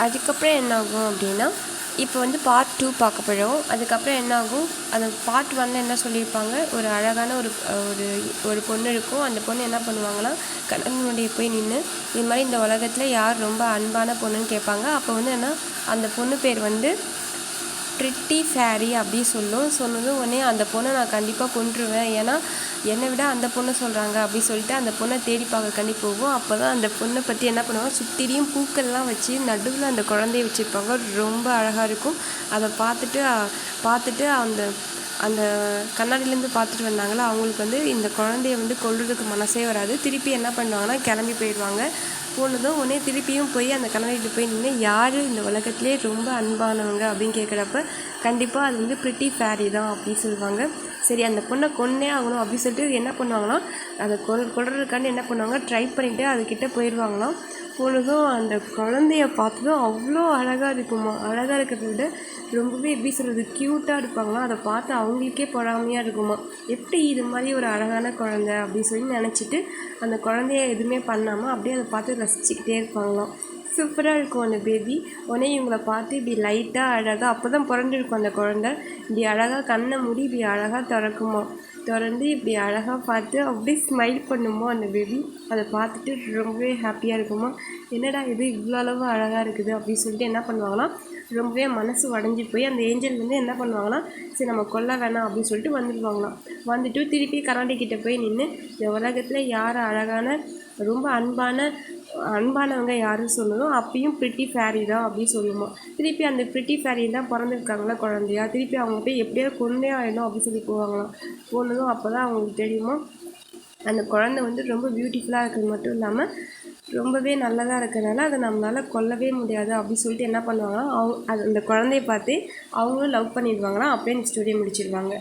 அதுக்கப்புறம் என்ன ஆகும் அப்படின்னா, இப்போ வந்து பார்ட் 2 பார்க்க போகிறோம். அதுக்கப்புறம் என்ன ஆகும், அந்த பார்ட் 1ல் என்ன சொல்லியிருப்பாங்க, ஒரு அழகான ஒரு ஒரு ஒரு பொண்ணு இருக்கும். அந்த பொண்ணு என்ன பண்ணுவாங்கன்னா, கண்ணாடி முன்னாடி போய் நின்று இது மாதிரி இந்த உலகத்தில் யார் ரொம்ப அன்பான பொண்ணுன்னு கேட்பாங்க. அப்போ வந்து என்ன, அந்த பொண்ணு பேர் வந்து ப்ரிட்டி ஃபேரி அப்படி சொன்னதும் உடனே அந்த பொண்ணை நான் கண்டிப்பாக கொன்றுவேன், ஏன்னா என்னை விட அந்த பொண்ணை சொல்கிறாங்க அப்படி சொல்லிட்டு அந்த பொண்ணை தேடி பார்க்கக்காண்டி போகும். அப்போ தான் அந்த பொண்ணை பற்றி என்ன பண்ணுவாங்க, சுற்றிலையும் பூக்கள்லாம் வச்சு நடுவில் அந்த குழந்தைய வச்சுருப்பாங்க. ரொம்ப அழகாக இருக்கும். அதை பார்த்துட்டு அந்த அந்த கண்ணாடியிலேருந்து பார்த்துட்டு வந்தாங்களா, அவங்களுக்கு வந்து இந்த குழந்தைய வந்து கொல்றதுக்கு மனசே வராது. திருப்பி என்ன பண்ணுவாங்கன்னா, கிளம்பி போயிடுவாங்க. போனதும் உடனே திருப்பியும் போய் அந்த கண்ணாடிட்டு போய் நின்று யார் இந்த உலகத்திலே ரொம்ப அன்பானவங்க அப்படின்னு கேட்குறப்ப கண்டிப்பாக அது வந்து ப்ரிட்டி ஃபேரி தான் அப்படின்னு சொல்லுவாங்க. சரி, அந்த பொண்ணை கொன்னே ஆகணும் அப்படின்னு சொல்லிட்டு என்ன பண்ணுவாங்கன்னா, அதை கொல்றதுக்காண்டி என்ன பண்ணுவாங்க, ட்ரை பண்ணிவிட்டு அதுக்கிட்ட போயிடுவாங்களாம். போனதும் அந்த குழந்தைய பார்த்ததும் அவ்வளோ அழகாக இருக்குமா. அழகாக இருக்கிறத விட ரொம்பவே எப்படி சொல்கிறது, க்யூட்டாக இருப்பாங்களாம். அதை பார்த்து அவங்களுக்கே பொறாமையாக இருக்குமா, எப்படி இது மாதிரி ஒரு அழகான குழந்தை அப்படின்னு சொல்லி நினச்சிட்டு அந்த குழந்தைய எதுவுமே பண்ணாமல் அப்படியே அதை பார்த்து ரசிச்சுக்கிட்டே இருப்பாங்களாம். சூப்பராக இருக்கும் அந்த பேபி. உடனே இவங்களை பார்த்து இப்படி லைட்டாக அழகாக அப்போ தான் பிறந்திருக்கும் அந்த குழந்தை. இப்படி அழகாக கண்ணை மூடி இப்படி அழகாக திறக்குமா. திறந்து இப்படி அழகாக பார்த்து அப்படியே ஸ்மைல் பண்ணுமோ அந்த பேபி. அதை பார்த்துட்டு ரொம்பவே ஹாப்பியாக இருக்குமா. என்னடா இது இவ்வளோ அளவு அழகாக இருக்குது அப்படின்னு சொல்லிட்டு என்ன பண்ணுவாங்கன்னா, ரொம்பவே மனசு உடஞ்சி போய் அந்த ஏஞ்சல் வந்து என்ன பண்ணுவாங்கன்னா, சரி நம்ம கொல்ல வேணாம் அப்படின்னு சொல்லிட்டு வந்துடுவாங்களாம். வந்துட்டு திருப்பி கண்ணாடி கிட்டே போய் நின்று இந்த உலகத்தில் யார் அழகான ரொம்ப அன்பானவங்க யாருன்னு சொல்லணும், அப்பயும் ப்ரிட்டி ஃபேரி தான் அப்படின்னு சொல்லுமா. திருப்பி அந்த ப்ரிட்டி ஃபேரி தான் பிறந்திருக்காங்களா குழந்தையா, திருப்பி அவங்க போய் எப்படியாவது கொண்டே ஆகிடும் அப்படின்னு சொல்லி போவாங்களாம். போனதும் அப்போ தான் அவங்களுக்கு தெரியுமா, அந்த குழந்தை வந்து ரொம்ப பியூட்டிஃபுல்லாக இருக்கிறது மட்டும் இல்லாமல் ரொம்பவே நல்லதாக இருக்கிறதுனால அதை நம்மளால் கொல்லவே முடியாது அப்படின்னு சொல்லிட்டு என்ன பண்ணுவாங்கன்னா, அந்த குழந்தைய பார்த்து அவங்களும் லவ் பண்ணிடுவாங்களாம். அப்படியே இந்த ஸ்டோரியை முடிச்சிடுவாங்க.